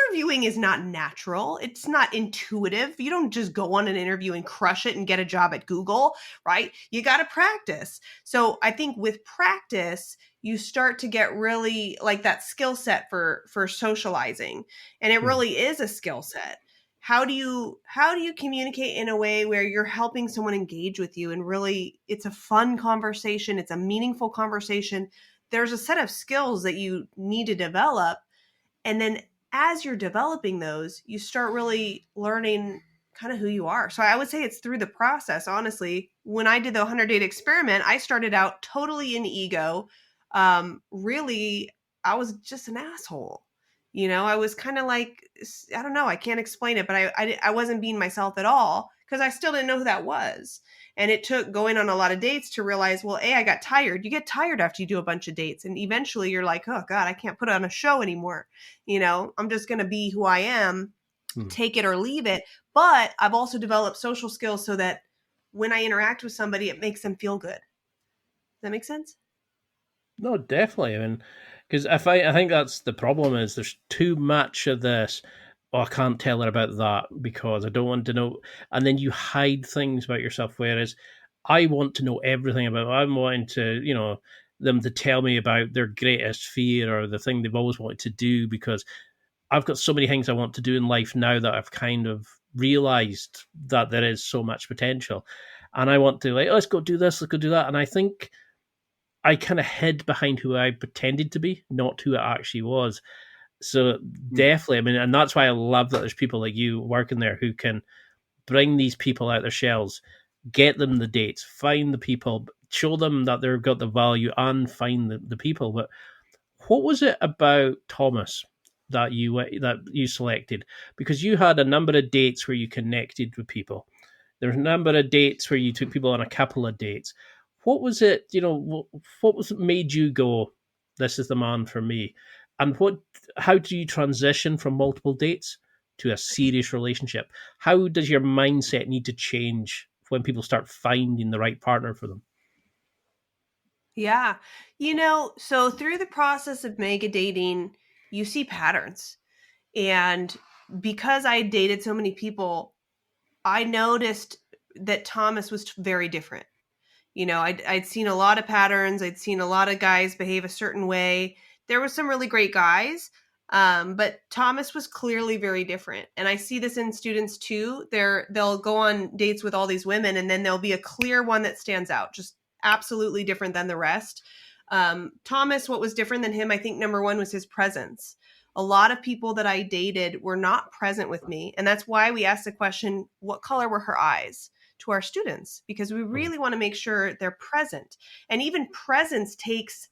Interviewing is not natural. It's not intuitive. You don't just go on an interview and crush it and get a job at Google, right? You got to practice. So I think with practice, you start to get really that skill set for socializing. And it really is a skill set. How do you communicate in a way where you're helping someone engage with you, and really it's a fun conversation, it's a meaningful conversation there's a set of skills that you need to develop. And then as you're developing those, you start really learning kind of who you are. So I would say it's through the process, honestly. When I did the 100-date experiment, I started out totally in ego. Really, I was just an asshole. I was kind of like, I don't know, I can't explain it, but I wasn't being myself at all because I still didn't know who that was. And it took going on a lot of dates to realize, well, I got tired. You get tired after you do a bunch of dates. And eventually you're like, oh God, I can't put on a show anymore. I'm just going to be who I am, take it or leave it. But I've also developed social skills so that when I interact with somebody, it makes them feel good. Does that make sense? No, definitely. I mean, because I think that's the problem is there's too much of this. Oh, I can't tell her about that because I don't want to know. And then you hide things about yourself. Whereas I want to know everything about. I'm wanting to, them to tell me about their greatest fear or the thing they've always wanted to do because I've got so many things I want to do in life now that I've kind of realized that there is so much potential. And I want to let's go do this, let's go do that. And I think I kind of hid behind who I pretended to be, not who I actually was. So definitely, I mean, and that's why I love that there's people like you working there who can bring these people out their shells, get them the dates, find the people, show them that they've got the value and find the people. But what was it about Thomas that you selected? Because you had a number of dates where you connected with people. There's a number of dates where you took people on a couple of dates. What was it, what was it made you go, this is the man for me? And how do you transition from multiple dates to a serious relationship? How does your mindset need to change when people start finding the right partner for them? Yeah. So through the process of mega dating, you see patterns. And because I dated so many people, I noticed that Thomas was very different. I'd seen a lot of patterns. I'd seen a lot of guys behave a certain way. There were some really great guys, but Thomas was clearly very different. And I see this in students too. They'll go on dates with all these women, and then there'll be a clear one that stands out, just absolutely different than the rest. Thomas, what was different than him, I think number one was his presence. A lot of people that I dated were not present with me. And that's why we asked the question, what color were her eyes, to our students? Because we really want to make sure they're present. And even presence takes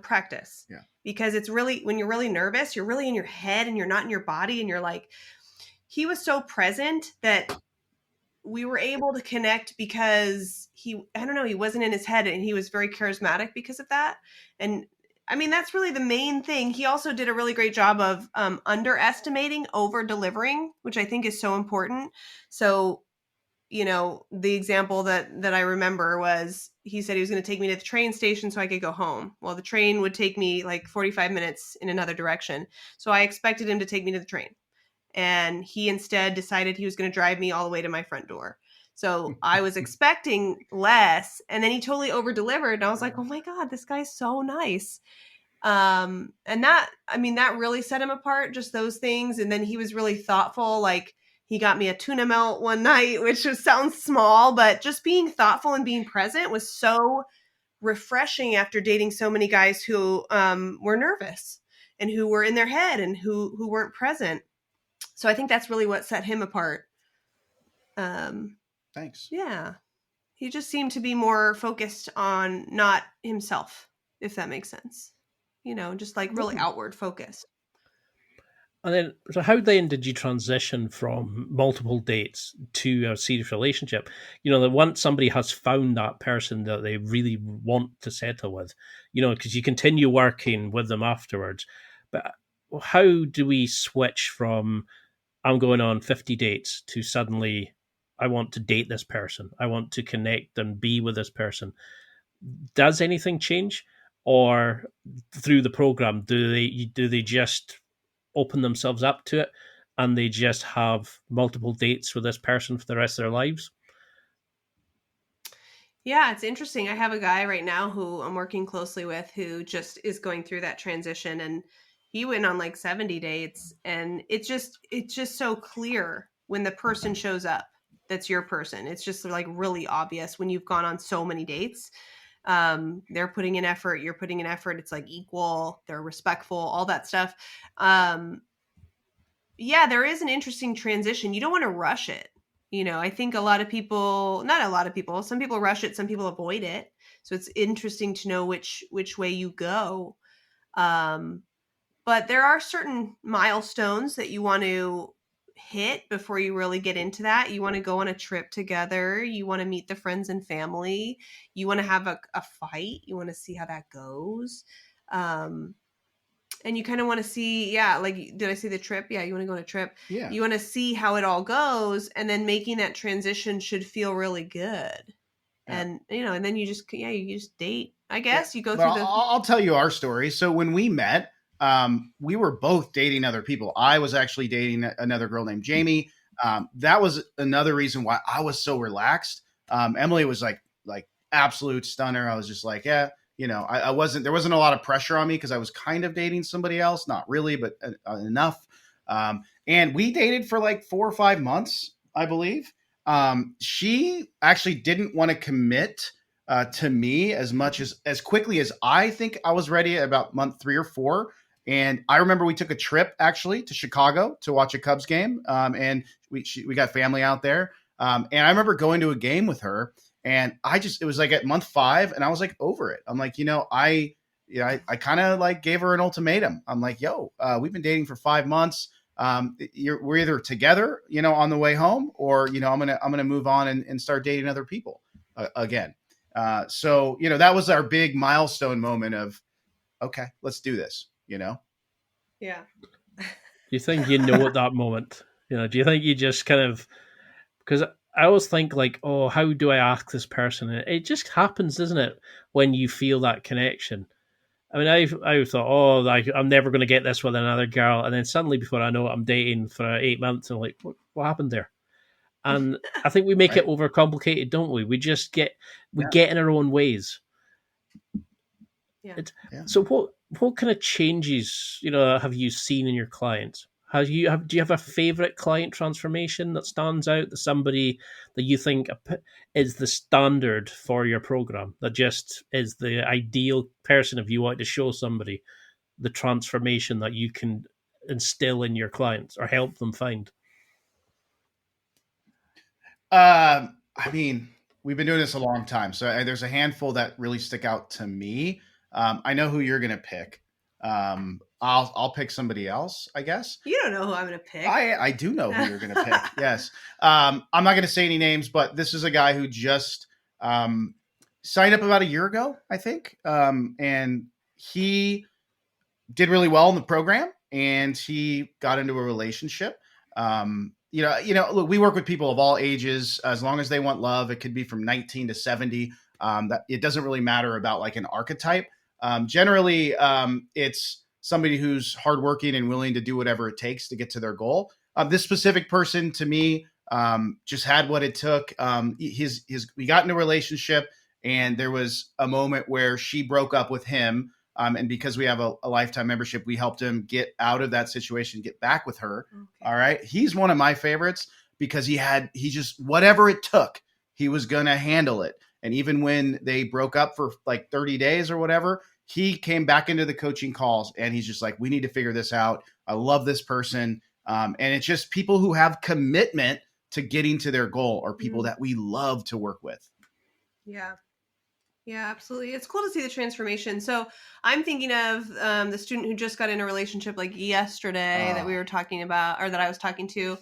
practice. Yeah. Because it's really, when you're really nervous, you're really in your head and you're not in your body. And you're like, he was so present that we were able to connect because he wasn't in his head, and he was very charismatic because of that. And I mean, that's really the main thing. He also did a really great job of underestimating, over delivering, which I think is so important. So, the example that I remember was, he said he was going to take me to the train station so I could go home. Well, the train would take me like 45 minutes in another direction. So I expected him to take me to the train. And he instead decided he was going to drive me all the way to my front door. So I was expecting less, and then he totally over delivered. And I was like, oh my God, this guy's so nice. And that really set him apart, just those things. And then he was really thoughtful. Like, he got me a tuna melt one night, which sounds small, but just being thoughtful and being present was so refreshing after dating so many guys who were nervous and who were in their head and who weren't present. So I think that's really what set him apart. Thanks. Yeah. He just seemed to be more focused on not himself, if that makes sense. Just like really outward focused. And then, so how then did you transition from multiple dates to a serious relationship? That once somebody has found that person that they really want to settle with, because you continue working with them afterwards. But how do we switch from, I'm going on 50 dates, to suddenly, I want to date this person, I want to connect and be with this person? Does anything change? Or through the program, do they just open themselves up to it and they just have multiple dates with this person for the rest of their lives? Yeah, it's interesting. I have a guy right now who I'm working closely with who just is going through that transition, and he went on like 70 dates, and it's just so clear when the person shows up that's your person. It's just like really obvious when you've gone on so many dates. They're putting in effort, you're putting in effort. It's like equal, they're respectful, all that stuff. Yeah, there is an interesting transition. You don't want to rush it. I think not a lot of people, some people rush it, some people avoid it. So it's interesting to know which way you go. But there are certain milestones that you want to hit before you really get into that. You want to go on a trip together. You want to meet the friends and family. You want to have a fight. You want to see how that goes. And you kind of want to see, like, did I say the trip? Yeah, you want to go on a trip. Yeah. You want to see how it all goes, and then making that transition should feel really good. Yeah. And, and then you just date, I guess. Yeah. You go through I'll tell you our story. So when we met, we were both dating other people. I was actually dating another girl named Jamie. That was another reason why I was so relaxed. Emily was like absolute stunner. I was just like, yeah. I wasn't, there wasn't a lot of pressure on me because I was kind of dating somebody else, not really, but enough. And we dated for like 4 or 5 months, I believe. She actually didn't want to commit to me as quickly as I think I was ready at about month 3 or 4. And I remember we took a trip actually to Chicago to watch a Cubs game. And we got family out there. And I remember going to a game with her. And it was like at month 5 and I was like over it. I'm like, I kind of like gave her an ultimatum. I'm like, we've been dating for 5 months. We're either together, on the way home, or, I'm going to move on and start dating other people again. So, that was our big milestone moment of, okay, let's do this, Yeah. Do you think at that moment, do you think you just kind of, because I always think like, oh, how do I ask this person? And it just happens, doesn't it? When you feel that connection. I mean, I thought, oh, I'm never going to get this with another girl. And then suddenly before I know it, I'm dating for 8 months. And I'm like, what happened there? And I think we make it overcomplicated, don't we? We just get in our own ways. Yeah. So what kind of changes, have you seen in your clients? Do you have a favorite client transformation that stands out, that somebody that you think is the standard for your program, that just is the ideal person if you want to show somebody the transformation that you can instill in your clients or help them find? I mean, we've been doing this a long time, so there's a handful that really stick out to me. I know who you're going to pick. I'll pick somebody else, I guess. You don't know who I'm going to pick. I do know who you're going to pick. Yes. I'm not going to say any names, but this is a guy who just signed up about a year ago, I think. And he did really well in the program, and he got into a relationship. Look, we work with people of all ages, as long as they want love. It could be from 19 to 70. That it doesn't really matter about like an archetype. Generally, it's somebody who's hardworking and willing to do whatever it takes to get to their goal. This specific person, to me, just had what it took. We got in a relationship, and there was a moment where she broke up with him. And because we have a lifetime membership, we helped him get out of that situation, get back with her. Okay. All right. He's one of my favorites because he just, whatever it took, he was going to handle it. And even when they broke up for like 30 days or whatever, he came back into the coaching calls and he's just like, we need to figure this out. I love this person. And it's just people who have commitment to getting to their goal are people that we love to work with. Yeah. Yeah, absolutely. It's cool to see the transformation. So I'm thinking of the student who just got in a relationship like yesterday that we were talking about, or that I was talking to.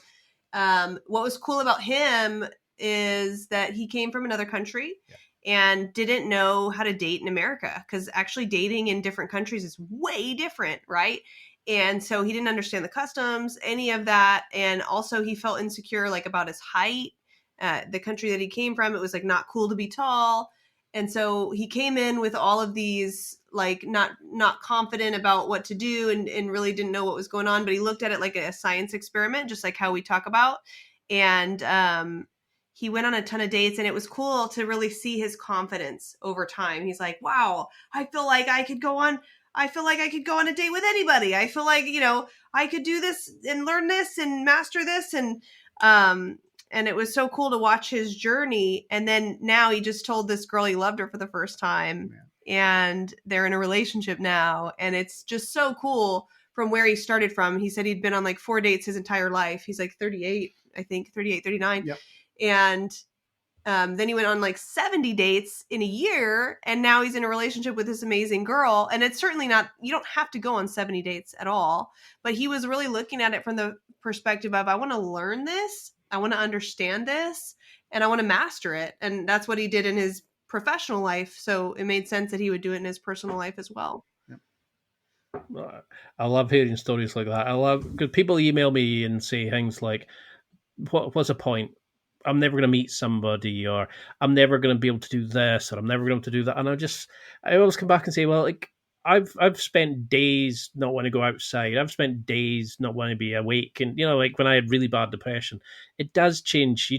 What was cool about him is that he came from another country and didn't know how to date in America, because actually dating in different countries is way different, right? And so he didn't understand the customs, any of that. And also he felt insecure, like about his height. The country that he came from, it was like not cool to be tall. And so he came in with all of these, like not confident about what to do and really didn't know what was going on. But he looked at it like a science experiment, just like how we talk about. And he went on a ton of dates, and it was cool to really see his confidence over time. He's like, wow, I feel like I could go on a date with anybody. I feel like, I could do this and learn this and master this. And And it was so cool to watch his journey. And then now he just told this girl he loved her for the first time. And they're in a relationship now. And it's just so cool from where he started from. He said he'd been on like 4 dates his entire life. He's like 38, I think, 38, 39. Yep. And then he went on like 70 dates in a year, and now he's in a relationship with this amazing girl. And it's certainly not, you don't have to go on 70 dates at all, but he was really looking at it from the perspective of, I want to learn this, I want to understand this, and I want to master it. And that's what he did in his professional life. So it made sense that he would do it in his personal life as well. I love hearing stories like that. I love, because people email me and say things like, what's the point? I'm never going to meet somebody, or I'm never going to be able to do this, or I'm never going to be able to do that. And I always come back and say, well, like I've spent days not wanting to go outside. I've spent days not wanting to be awake. And, like when I had really bad depression, it does change.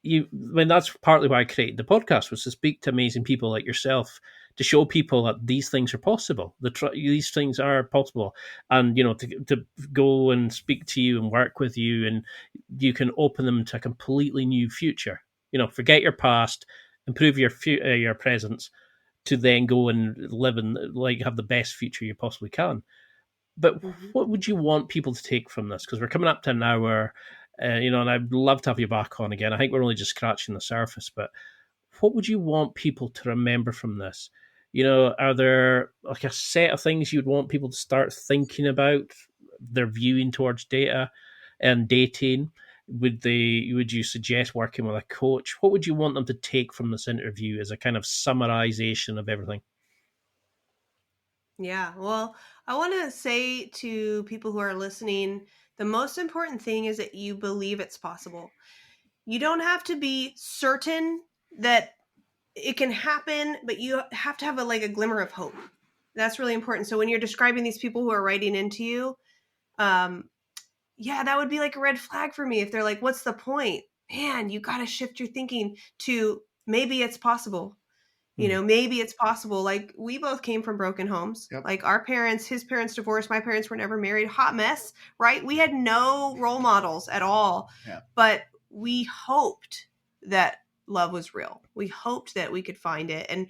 That's partly why I created the podcast, was to speak to amazing people like yourself, to show people that these things are possible. These things are possible. And, to go and speak to you and work with you, and you can open them to a completely new future. Forget your past, improve your present, to then go and live and have the best future you possibly can. But what would you want people to take from this? Because we're coming up to an hour, and I'd love to have you back on again. I think we're only just scratching the surface, but what would you want people to remember from this? Are there like a set of things you'd want people to start thinking about their viewing towards data and dating? Would you suggest working with a coach? What would you want them to take from this interview as a kind of summarization of everything? Yeah, well, I want to say to people who are listening, the most important thing is that you believe it's possible. You don't have to be certain that it can happen, but you have to have a glimmer of hope. That's really important. So when you're describing these people who are writing into you, that would be like a red flag for me. If they're like, what's the point? Man, you got to shift your thinking to maybe it's possible. Maybe it's possible. Like, we both came from broken homes. Yep. Like his parents divorced. My parents were never married. Hot mess, right? We had no role models at all, but we hoped that love was real. We hoped that we could find it. And,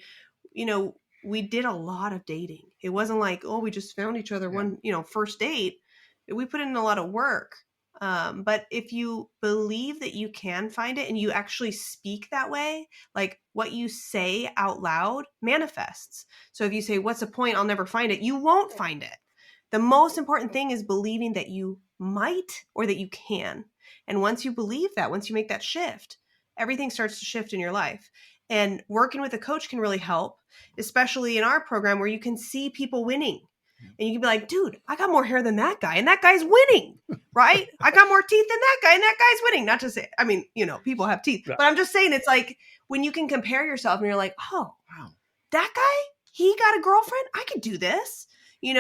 we did a lot of dating. It wasn't like, oh, we just found each other one, first date. We put in a lot of work. But if you believe that you can find it and you actually speak that way, like what you say out loud manifests. So if you say, what's the point? I'll never find it. You won't find it. The most important thing is believing that you might or that you can. And once you believe that, once you make that shift, everything starts to shift in your life. And working with a coach can really help, especially in our program where you can see people winning. And you can be like, dude, I got more hair than that guy, and that guy's winning, right? I got more teeth than that guy, and that guy's winning. Not to say, people have teeth. But I'm just saying, it's like when you can compare yourself and you're like, oh, wow, that guy, he got a girlfriend? I could do this.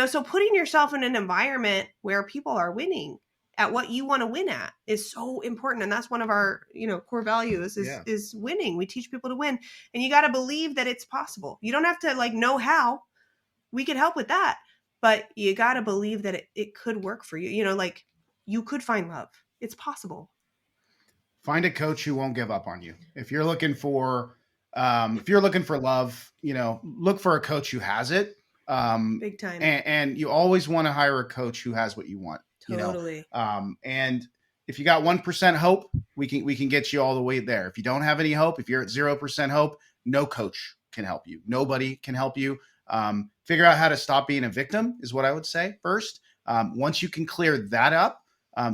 So putting yourself in an environment where people are winning at what you want to win at is so important. And that's one of our, core values is winning. We teach people to win. And you got to believe that it's possible. You don't have to know how. We could help with that. But you got to believe that it could work for you. You could find love. It's possible. Find a coach who won't give up on you. If you're looking for love, look for a coach who has it. Big time. And you always want to hire a coach who has what you want. Totally. And if you got 1% hope, we can get you all the way there. If you don't have any hope, if you're at 0% hope, no coach can help you. Nobody can help you. Figure out how to stop being a victim is what I would say first. Once you can clear that up,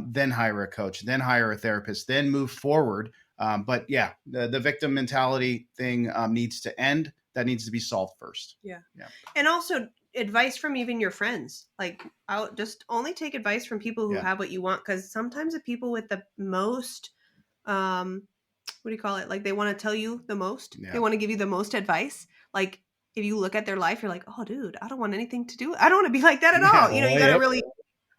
then hire a coach, then hire a therapist, then move forward. But the victim mentality thing needs to end. That needs to be solved first. Yeah. And also advice from even your friends. Like, I'll just only take advice from people who have what you want. Because sometimes the people with the most, what do you call it? Like, they want to tell you the most. Yeah. They want to give you the most advice. Like, if you look at their life, you're like, oh, dude, I don't want anything to do. I don't want to be like that at all. You got to really,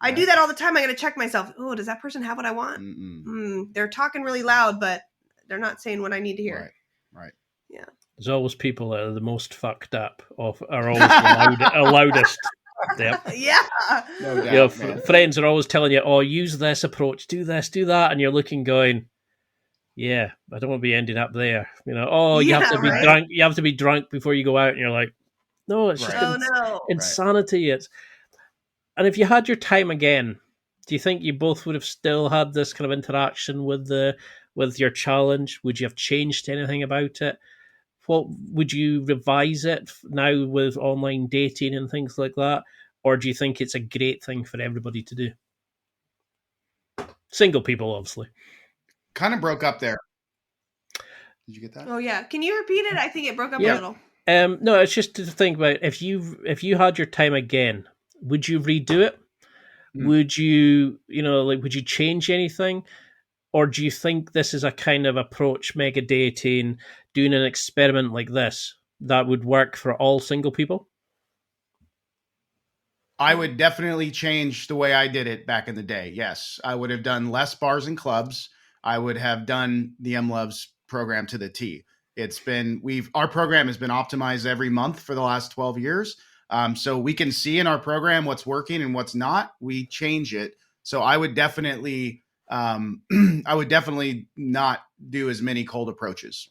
I do that all the time. I got to check myself. Oh, does that person have what I want? They're talking really loud, but they're not saying what I need to hear. Right. Yeah. There's always people that are the most fucked up are always the loudest. Yep. Yeah. No doubt, friends are always telling you, oh, use this approach, do this, do that. And you're looking going, yeah, I don't want to be ending up there. You have Yeah, to be right? drunk. You have to be drunk before you go out, and you're like, no, it's just Right. Oh no. insanity. And if you had your time again, do you think you both would have still had this kind of interaction with your challenge? Would you have changed anything about it? What would you revise it now with online dating and things like that, or do you think it's a great thing for everybody to do? Single people, obviously. Kind of broke up there. Did you get that? Oh yeah. Can you repeat it? I think it broke up Yeah. a little. No, it's just to think about if you had your time again, would you redo it? Would you would you change anything? Or do you think this is a kind of approach, mega dating, doing an experiment like this, that would work for all single people? I would definitely change the way I did it back in the day. Yes, I would have done less bars and clubs. I would have done the Emlovz program to the T. Our program has been optimized every month for the last 12 years. So we can see in our program what's working and what's not. We change it. So I would definitely not do as many cold approaches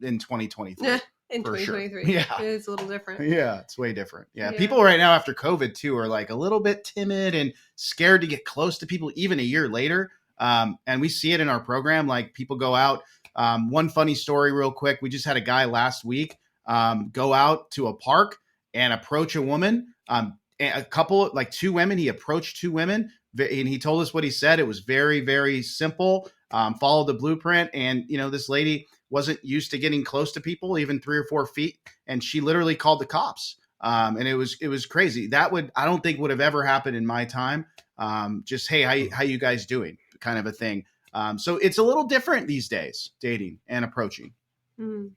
in 2023. In For sure. 2023. Yeah. It's a little different. Yeah, it's way different. Yeah. Yeah. People right now after COVID too are like a little bit timid and scared to get close to people even a year later. And we see it in our program. Like people go out. One funny story real quick. We just had a guy last week go out to a park and approach a woman. A couple, like two women. He approached two women and he told us what he said. It was very, very simple. Followed the blueprint. And, this lady wasn't used to getting close to people, even 3 or 4 feet. And she literally called the cops. And it was crazy. I don't think would have ever happened in my time. Just, hey, how you guys doing? Kind of a thing. So it's a little different these days, dating and approaching. Mm.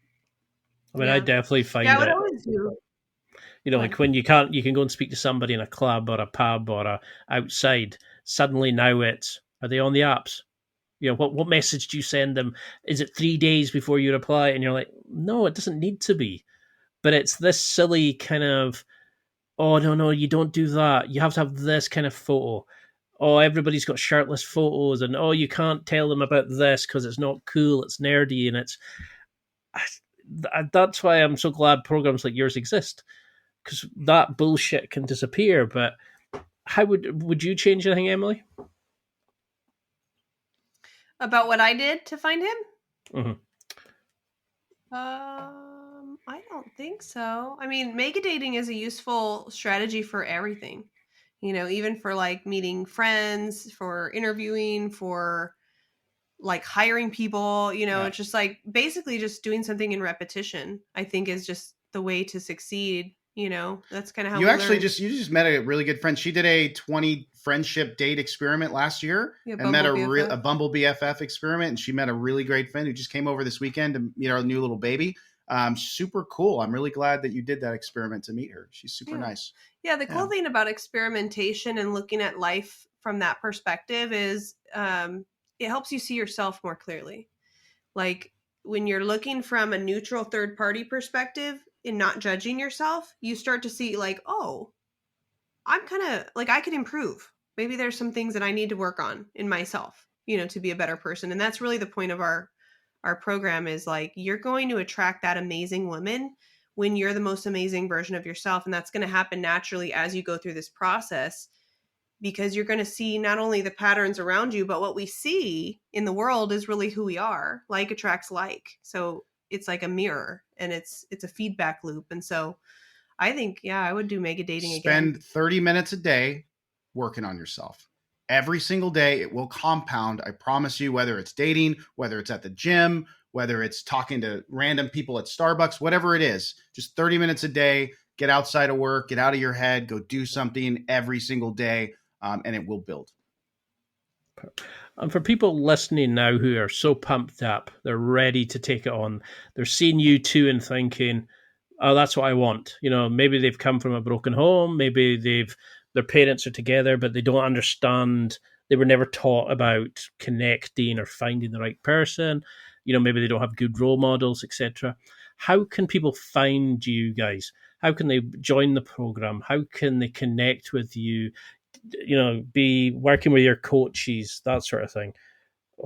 I mean, I definitely find Yeah, I would it. always do. Like when you can go and speak to somebody in a club or a pub or outside. Suddenly now are they on the apps? What message do you send them? Is it 3 days before you reply? And you're like, no, it doesn't need to be. But it's this silly kind of, oh, no, you don't do that. You have to have this kind of photo. Oh, everybody's got shirtless photos. And, oh, you can't tell them about this because it's not cool. It's nerdy. And that's why I'm so glad programs like yours exist. Because that bullshit can disappear. But how would you change anything, Emily? About what I did to find him? Mm-hmm. I don't think so. I mean, mega dating is a useful strategy for everything. Even for like meeting friends, for interviewing, for like hiring people, It's just like basically just doing something in repetition, I think is just the way to succeed. That's kind of how you actually learn. you just met a really good friend. She did a 20 friendship date experiment last year and met a Bumble BFF experiment. And she met a really great friend who just came over this weekend to meet our new little baby. Super cool. I'm really glad that you did that experiment to meet her. She's super nice. Yeah. The cool thing about experimentation and looking at life from that perspective is it helps you see yourself more clearly. Like when you're looking from a neutral third party perspective and not judging yourself, you start to see like, oh, I'm kind of like, I could improve. Maybe there's some things that I need to work on in myself, to be a better person. And that's really the point of our program is like, you're going to attract that amazing woman when you're the most amazing version of yourself. And that's going to happen naturally as you go through this process, because you're going to see not only the patterns around you, but what we see in the world is really who we are. Like attracts like. So it's like a mirror and it's a feedback loop. And so I think, I would do mega dating again. Spend 30 minutes a day working on yourself. Every single day, it will compound. I promise you, whether it's dating, whether it's at the gym, whether it's talking to random people at Starbucks, whatever it is, just 30 minutes a day, get outside of work, get out of your head, go do something every single day, and it will build. And for people listening now who are so pumped up, they're ready to take it on. They're seeing you too and thinking, oh, that's what I want. Maybe they've come from a broken home. Maybe their parents are together, but they don't understand. They were never taught about connecting or finding the right person. Maybe they don't have good role models, etc. How can people find you guys? How can they join the program? How can they connect with you? Be working with your coaches, that sort of thing.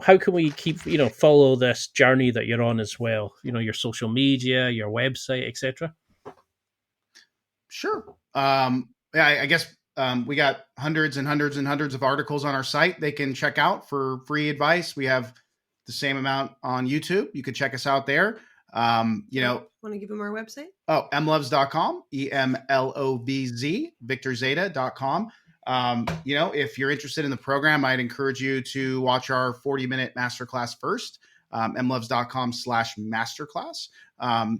how can we keep, follow this journey that you're on as well? Your social media, your website, etc. Sure. I guess we got hundreds and hundreds and hundreds of articles on our site they can check out for free advice. We have the same amount on YouTube. You could check us out there. Want to give them our website? Oh, emlovz.com, EMLOVZ, VictorZeta.com. If you're interested in the program, I'd encourage you to watch our 40-minute masterclass first, emlovz.com/masterclass.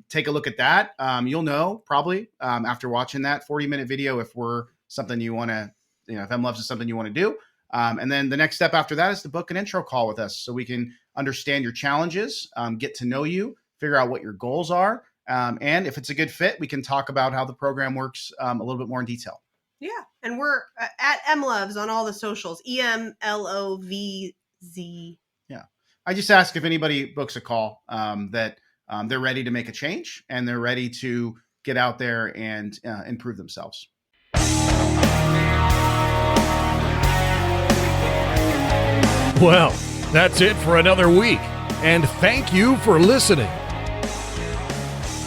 Take a look at that. You'll know probably after watching that 40-minute video if we're something you want to, if Emlovz is something you want to do. And then the next step after that is to book an intro call with us so we can understand your challenges, get to know you, figure out what your goals are. And if it's a good fit, we can talk about how the program works a little bit more in detail. Yeah. And we're at Emlovz on all the socials, EMLOVZ. Yeah. I just ask if anybody books a call that they're ready to make a change and they're ready to get out there and improve themselves. Well, that's it for another week, and thank you for listening.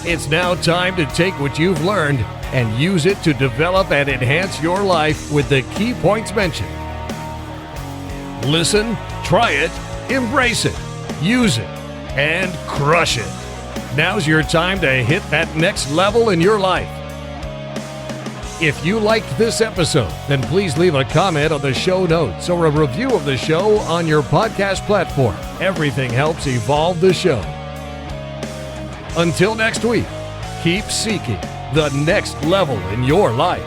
It's now time to take what you've learned and use it to develop and enhance your life with the key points mentioned. Listen, try it, embrace it, use it, and crush it. Now's your time to hit that next level in your life. If you liked this episode, then please leave a comment on the show notes or a review of the show on your podcast platform. Everything helps evolve the show. Until next week, keep seeking the next level in your life.